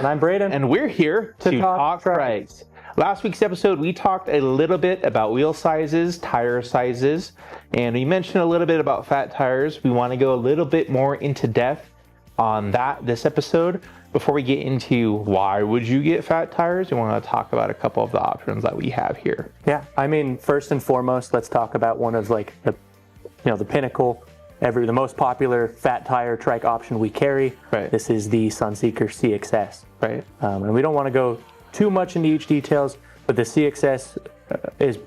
And I'm Braden. And we're here to talk Trikes. Last week's episode, we talked a little bit about wheel sizes, tire sizes, and we mentioned a little bit about fat tires. We want to go a little bit more into depth on that this episode. Before we get into why would you get fat tires, we want to talk about a couple of the options that we have here. Yeah, I mean, first and foremost, let's talk about one of the pinnacle, the most popular fat tire trike option we carry. Right. This is the Sunseeker CXS. Right. And we don't want to go too much into each details, but the CXS is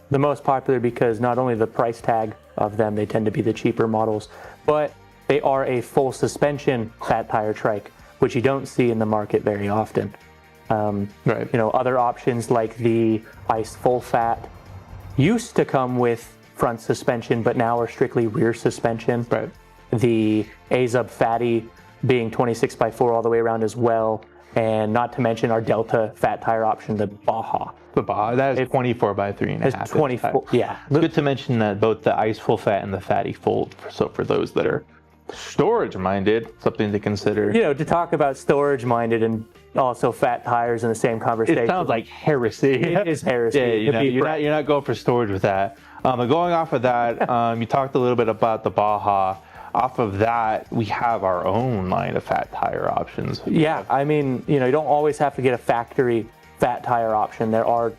the most popular because not only the price tag of them, they tend to be the cheaper models, but they are a full suspension fat tire trike, which you don't see in the market very often. Right. Other options like the Ice Full Fat used to come with front suspension, but now are strictly rear suspension. Right. The Azub Fatty being 26x4 all the way around as well, and not to mention our Delta fat tire option, the Baja. The Baja, that is 24x3.5. It's 24, yeah. It's good to mention that both the Ice Full Fat and the Fatty Full, so for those that are storage minded, something to consider. To talk about storage minded and also fat tires in the same conversation. It sounds like heresy. It is heresy. Yeah, you're not going for storage with that. But going off of that, you talked a little bit about the Baja. Off of that, we have our own line of fat tire options. Yeah, I mean, you don't always have to get a factory fat tire option. There are,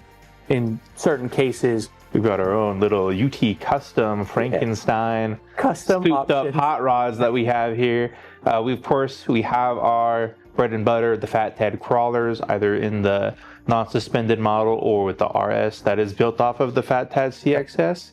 in certain cases, we've got our own little UT custom Frankenstein custom scooped options. up hot rods that we have here. We have our bread and butter, the Fat Ted crawlers, either in the non-suspended model or with the RS that is built off of the Fat Ted CXS.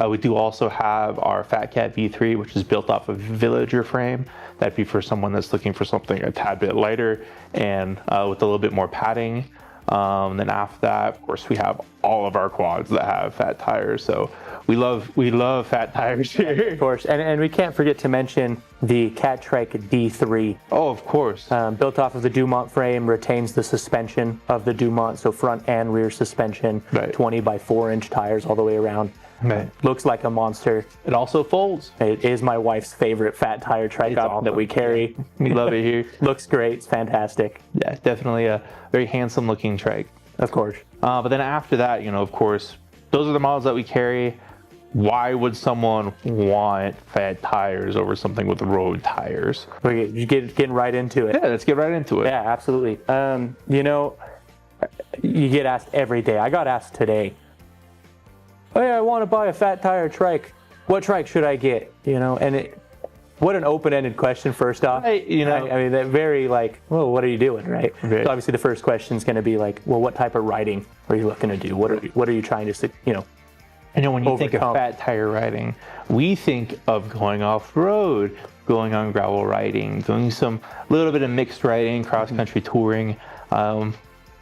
We do also have our Fat Cat V3, which is built off of Villager frame. That'd be for someone that's looking for something a tad bit lighter and with a little bit more padding. Then after that, of course, we have all of our quads that have fat tires. So we love fat tires here. Of course, and we can't forget to mention the Cat Trike D3. Oh, of course. Built off of the Dumont frame, retains the suspension of the Dumont, so front and rear suspension, right. 20x4-inch tires all the way around. Right. Looks like a monster. It also folds. It is my wife's favorite fat tire trike option that we carry. We love it here. Looks great. It's fantastic. Yeah, definitely a very handsome looking trike. Of course. But then after that, of course, those are the models that we carry. Why would someone want fat tires over something with road tires? We're getting right into it. Yeah, let's get right into it. Yeah, absolutely. You get asked every day. I got asked today, hey, I want to buy a fat tire trike. What trike should I get? What an open-ended question, first off. Right, I mean, that very well, what are you doing, right? Right. So obviously the first question is going to be well, what type of riding are you looking to do? What are you trying to, when you think of fat tire riding, we think of going off-road, going on gravel riding, doing some little bit of mixed riding, cross-country touring. What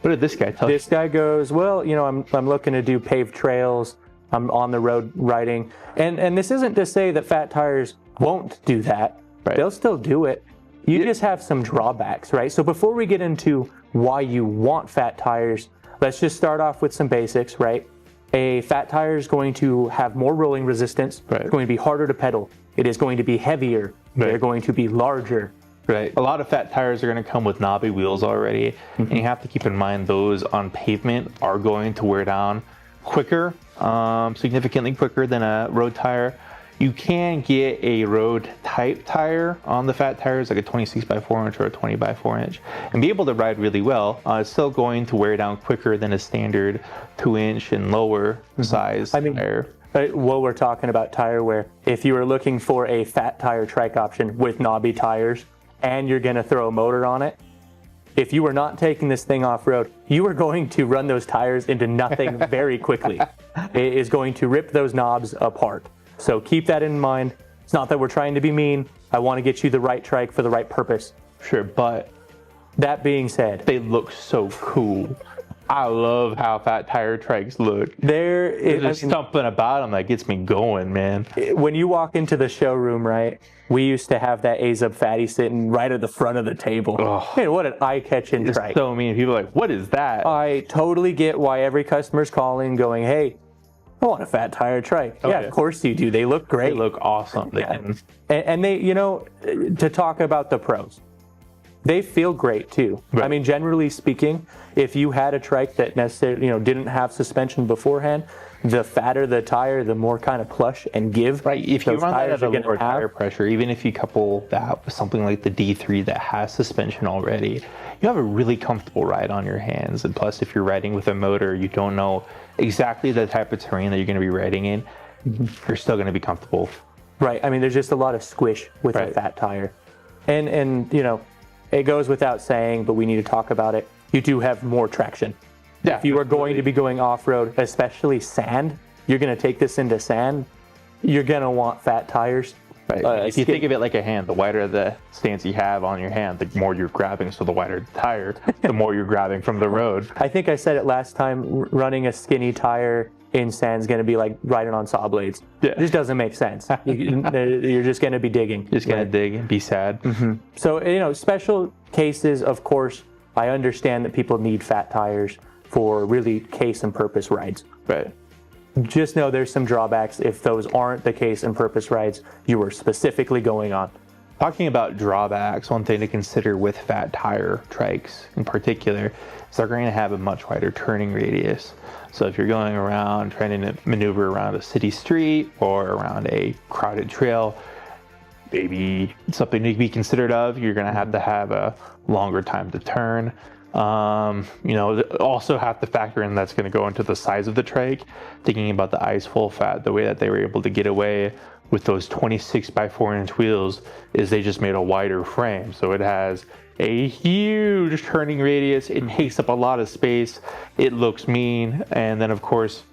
did this guy tell you? This guy goes, well, I'm looking to do paved trails. I'm on the road riding. And this isn't to say that fat tires won't do that. Right. They'll still do it. You just have some drawbacks, right? So before we get into why you want fat tires, let's just start off with some basics, right? A fat tire is going to have more rolling resistance. Right. It's going to be harder to pedal. It is going to be heavier. Right. They're going to be larger. Right. A lot of fat tires are going to come with knobby wheels already. Mm-hmm. And you have to keep in mind those on pavement are going to wear down quicker, significantly quicker than a road tire. You can get a road type tire on the fat tires, like a 26x4-inch or a 20x4-inch, and be able to ride really well. It's still going to wear down quicker than a standard 2-inch and lower size tire. Well, we're talking about tire wear. If you were looking for a fat tire trike option with knobby tires and you're going to throw a motor on it, if you were not taking this thing off-road, you are going to run those tires into nothing very quickly. It is going to rip those knobs apart. So keep that in mind. It's not that we're trying to be mean. I want to get you the right trike for the right purpose. Sure, but that being said, they look so cool. I love how fat tire trikes look. There's something about them that gets me going, man. When you walk into the showroom, right, we used to have that Azub Fatty sitting right at the front of the table. Oh, man, what an eye-catching trike. So many people are like, what is that? I totally get why every customer's calling going, hey, I want a fat tire trike. Okay. Yeah, of course you do. They look great. They look awesome. Yeah. And they, to talk about the pros. They feel great too. Right. I mean, generally speaking, if you had a trike that necessarily, didn't have suspension beforehand, the fatter the tire, the more kind of plush and give. Right. If you those run that tires at a are gonna lower have. tire pressure, even if you couple that with something like the D3 that has suspension already, you have a really comfortable ride on your hands. And plus, if you're riding with a motor, you don't know exactly the type of terrain that you're going to be riding in. You're still going to be comfortable. Right. I mean, there's just a lot of squish with a fat tire. And it goes without saying, but we need to talk about it. You do have more traction. Yeah, if you are going to be going off-road, especially sand, you're going to take this into sand, you're going to want fat tires. Right. If you think of it like a hand, the wider the stance you have on your hand, the more you're grabbing. So the wider the tire, the more you're grabbing from the road. I think I said it last time, running a skinny tire in sand is going to be like riding on saw blades. Yeah. It just doesn't make sense. You're just going to be digging. Just going to dig and be sad. Mm-hmm. So, special cases, of course, I understand that people need fat tires for really case and purpose rides. Right. Just know there's some drawbacks if those aren't the case and purpose rides you were specifically going on. Talking about drawbacks, one thing to consider with fat tire trikes in particular is they're going to have a much wider turning radius. So if you're going around trying to maneuver around a city street or around a crowded trail, maybe something to be considered of, you're going to have a longer time to turn. Also have to factor in that's going to go into the size of the trike. Thinking about the ice full fat, the way that they were able to get away with those 26 by 4 inch wheels is they just made a wider frame. So it has a huge turning radius. It takes up a lot of space. It looks mean. And then of course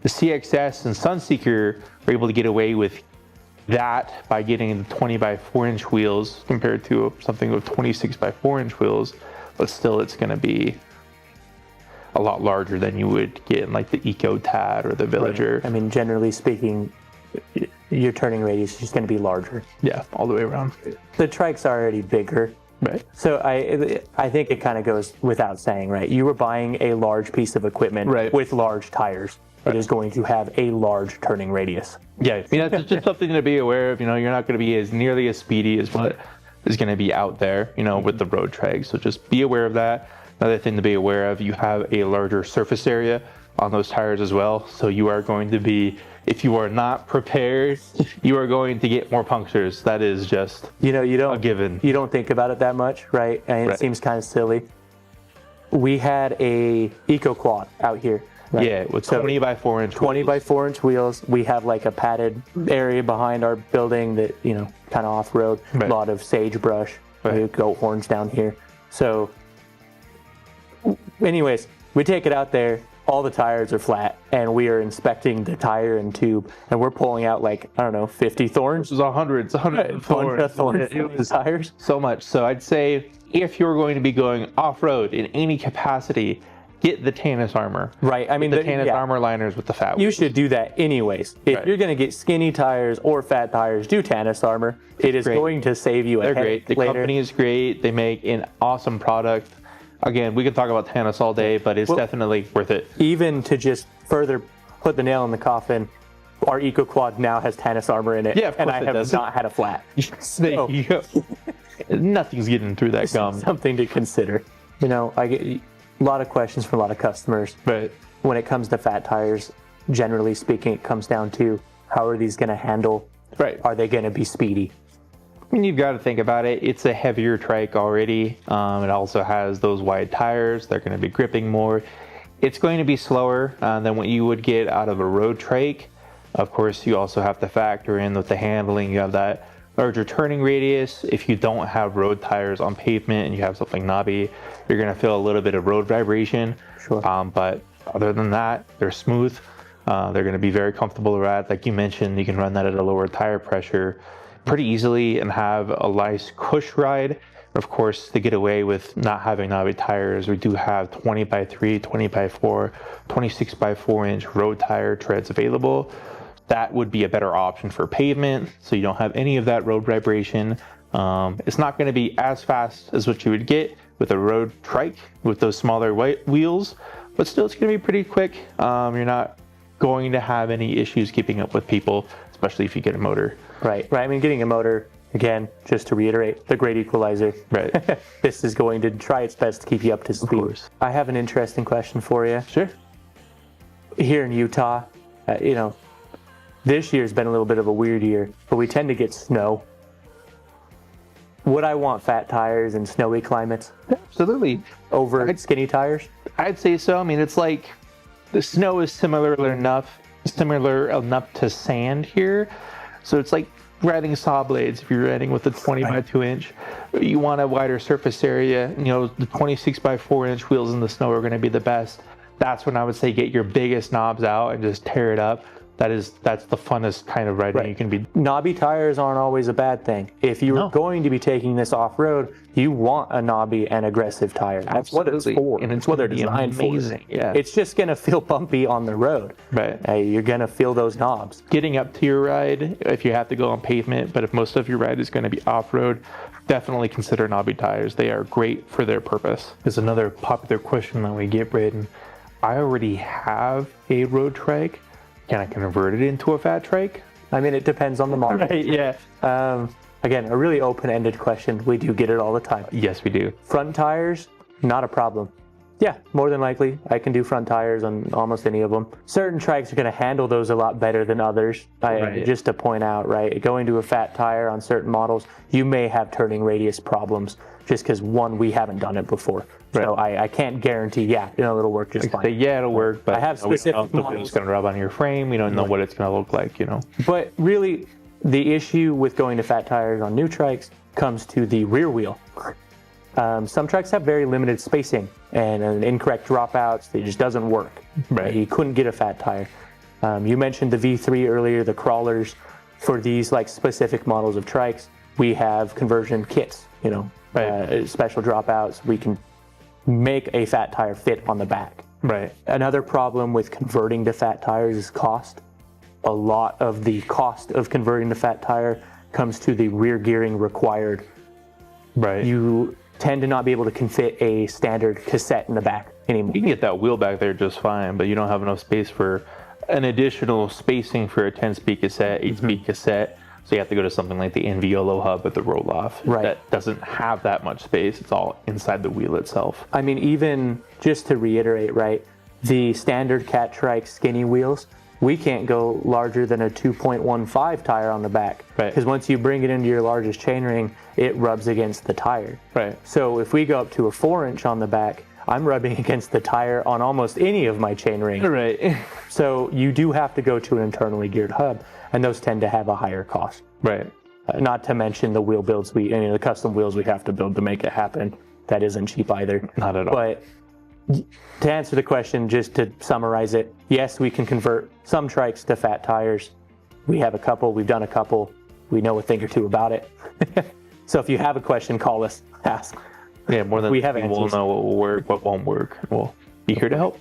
the CXS and Sunseeker were able to get away with that by getting the 20 by 4 inch wheels compared to something with 26 by 4 inch wheels. But still, it's going to be a lot larger than you would get in like the Eco Tad or the Villager. Right. I mean, generally speaking, your turning radius is just going to be larger. Yeah, all the way around. The trike's already bigger. Right. So I think it kind of goes without saying, right? You were buying a large piece of equipment with large tires. It is going to have a large turning radius. Yeah, I mean, that's just something to be aware of. You're not going to be as nearly as speedy as what is going to be out there, with the road trike. So just be aware of that. Another thing to be aware of, you have a larger surface area on those tires as well. So you are going to be, if you are not prepared, you are going to get more punctures. That is just you don't a given. You don't think about it that much, right? And it seems kind of silly. We had a Eco Quad out here. Right? Yeah, with 20 by 4 inch 20 wheels. by 4 inch wheels. We have like a padded area behind our building that, kind of off-road. A lot of sagebrush. We have goat horns down here. So anyways, we take it out there. All the tires are flat, and we are inspecting the tire and tube, and we're pulling out 50 thorns. This was 100 thorns. Thorns in the tires. So much. So I'd say if you're going to be going off-road in any capacity, get the Tannis armor. Right. I mean, the Tannis armor liners with the fat wheels. You should do that anyways. If you're going to get skinny tires or fat tires, do Tannis armor. It is going to save you a They're headache great. The later. company is great. They make an awesome product. Again, we could talk about Tannis all day, but it's definitely worth it. Even to just further put the nail in the coffin, our Eco Quad now has Tannis armor in it. Yeah, of course and I it have does. not had a flat. There you go. Nothing's getting through that gum. Something to consider. I get a lot of questions from a lot of customers. But when it comes to fat tires, generally speaking, it comes down to how are these going to handle? Are they going to be speedy? I mean, you've got to think about it. It's a heavier trike already. It also has those wide tires. They're going to be gripping more. It's going to be slower than what you would get out of a road trike. Of course, you also have to factor in with the handling. You have that larger turning radius. If you don't have road tires on pavement and you have something knobby, you're going to feel a little bit of road vibration. Sure. But other than that, they're smooth. They're going to be very comfortable to ride. Like you mentioned, you can run that at a lower tire pressure pretty easily and have a nice cush ride. Of course, to get away with not having knobby tires, we do have 20 by 3, 20 by 4, 26 by 4 inch road tire treads available. That would be a better option for pavement, so you don't have any of that road vibration. It's not going to be as fast as what you would get with a road trike with those smaller white wheels, but still it's going to be pretty quick. You're not going to have any issues keeping up with people, especially if you get a motor. Right. I mean, getting a motor Again, just to reiterate, the great equalizer. Right. This is going to try its best to keep you up to speed. Of course. I have an interesting question for you. Sure. Here in Utah, this year's been a little bit of a weird year, but we tend to get snow. Would I want fat tires in snowy climates Absolutely. over skinny tires? I'd say so. I mean, it's like the snow is similar enough to sand here. So it's like riding saw blades. If you're riding with a 20 by 2 inch, you want a wider surface area. The 26 by 4 inch wheels in the snow are going to be the best. That's when I would say get your biggest knobs out and just tear it up. That's the funnest kind of riding you can be. Knobby tires aren't always a bad thing. If you're going to be taking this off-road, you want a knobby and aggressive tire. That's what it's for. And it's what they're designed amazing. for. Yeah. It's just going to feel bumpy on the road. Right. You're going to feel those knobs. Getting up to your ride, if you have to go on pavement, but if most of your ride is going to be off-road, definitely consider knobby tires. They are great for their purpose. There's another popular question that we get, Braden. I already have a road trike. Can I convert it into a fat trike? I mean, it depends on the model. Right, yeah. Again, a really open-ended question. We do get it all the time. Yes, we do. Front tires, not a problem. Yeah, more than likely, I can do front tires on almost any of them. Certain trikes are going to handle those a lot better than others. Just to point out, right, going to a fat tire on certain models, you may have turning radius problems just because, one, we haven't done it before. Right. So I can't guarantee, it'll work just fine. Yeah, it'll work, but I have specific models. It's going to rub on your frame. We don't know what it's going to look like, But really, the issue with going to fat tires on new trikes comes to the rear wheel. Some trikes have very limited spacing and incorrect dropouts. It just doesn't work. Right. You couldn't get a fat tire. You mentioned the V3 earlier, the crawlers. For these specific models of trikes, we have conversion kits, special dropouts. We can make a fat tire fit on the back. Right. Another problem with converting to fat tires is cost. A lot of the cost of converting to fat tire comes to the rear gearing required. Right. You tend to not be able to fit a standard cassette in the back anymore. You can get that wheel back there just fine, but you don't have enough space for an additional spacing for a 10-speed cassette, 8-speed cassette. So you have to go to something like the Enviolo hub with the roll-off. Right. That doesn't have that much space. It's all inside the wheel itself. I mean, even just to reiterate, right, the standard Cat Trike skinny wheels, we can't go larger than a 2.15 tire on the back. Right. Because once you bring it into your largest chainring, it rubs against the tire. Right. So if we go up to a 4-inch on the back, I'm rubbing against the tire on almost any of my chainring. Right. So you do have to go to an internally geared hub, and those tend to have a higher cost. Right. Not to mention the wheel builds the custom wheels we have to build to make it happen. That isn't cheap either. Not at all. But to answer the question, just to summarize it, yes, we can convert some trikes to fat tires. We have a couple. We've done a couple. We know a thing or two about it. So if you have a question, call us, ask. Yeah, more than we have we'll answers. know what will work, what won't work. We'll be here to help.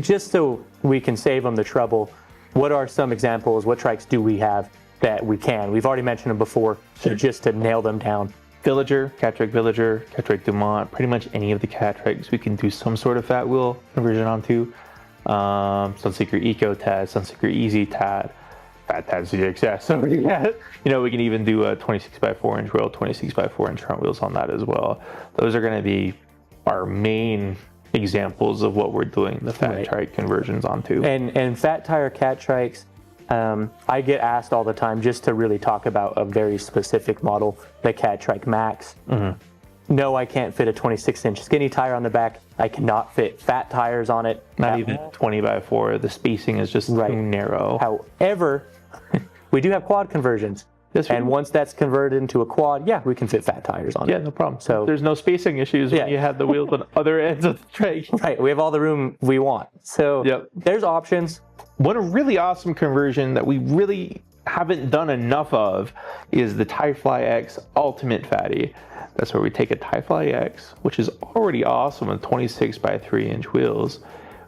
Just so we can save them the trouble, what are some examples? What trikes do we have that we can? We've already mentioned them before, so just to nail them down. Villager, Cat Trike Villager, Cat Trike Dumont, pretty much any of the Cat Trikes we can do some sort of fat wheel conversion onto. Sunseeker Eco Tad, Sunseeker Easy Tad, Fat Tad CX. So we can even do a 26 by 4 inch wheel, 26 by 4 inch front wheels on that as well. Those are going to be our main examples of what we're doing the fat trike conversions onto. And fat tire Cat Trikes, I get asked all the time just to really talk about a very specific model, the Cat Trike Max. Mm-hmm. No, I can't fit a 26-inch skinny tire on the back. I cannot fit fat tires on it. Not even 20 by 4. The spacing is just too narrow. However, we do have quad conversions. Yes, and once that's converted into a quad, we can fit fat tires on it. Yeah, no problem. So there's no spacing issues when you have the wheels on other ends of the trike. Right, we have all the room we want. So there's options. One really awesome conversion that we really haven't done enough of is the Tyfly X Ultimate Fatty. That's where we take a Tyfly X, which is already awesome with 26 by 3 inch wheels.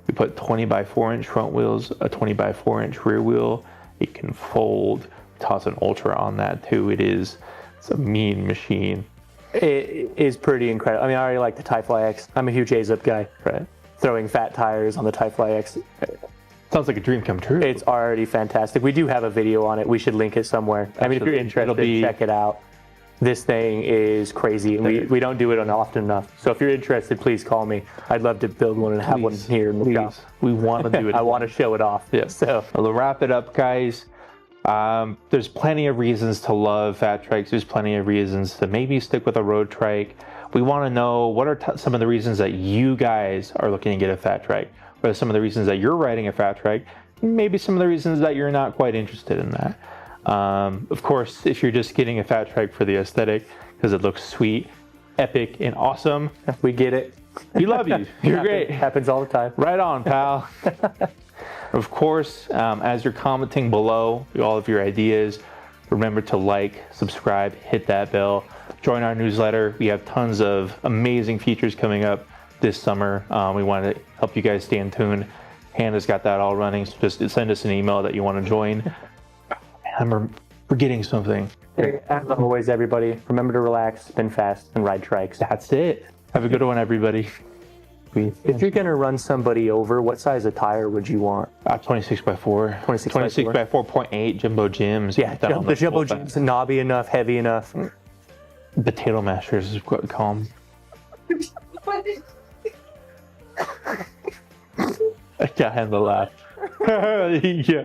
We put 20 by 4 inch front wheels, a 20 by 4 inch rear wheel. It can fold. Toss an Ultra on that too. It's a mean machine. It is pretty incredible. I mean, I already like the Tyfly X. I'm a huge A-Zip guy. Right. Throwing fat tires on the Tyfly X. Sounds like a dream come true. It's already fantastic. We do have a video on it. We should link it somewhere. Absolutely. I mean, if you're interested, check it out. This thing is crazy, and we don't do it often enough. So if you're interested, please call me. I'd love to build one and have one here in the shop. We want to do it. I want to show it off. Yeah. So we'll wrap it up, guys. There's plenty of reasons to love fat trikes. There's plenty of reasons to maybe stick with a road trike. We want to know what are some of the reasons that you guys are looking to get a fat trike. What are some of the reasons that you're riding a fat trike? Maybe some of the reasons that you're not quite interested in that. Of course, if you're just getting a fat trike for the aesthetic because it looks sweet, epic, and awesome, we get it. We love you. You're great. Happens all the time. Right on, pal. Of course, as you're commenting below all of your ideas, remember to like, subscribe, hit that bell, join our newsletter. We have tons of amazing features coming up this summer. We want to help you guys stay in tune. Hannah's got that all running, so just send us an email that you want to join. I'm forgetting something. As always, everybody, remember to relax, spin fast, and ride trikes. That's it. Have a good one, everybody. If you're going to run somebody over, what size of tire would you want? 26 by 4. 26 by 4.8 jumbo Jims. Yeah, the jumbo Jims, knobby enough, heavy enough. Potato mashers is what we call them. I can't handle the laugh. Yeah.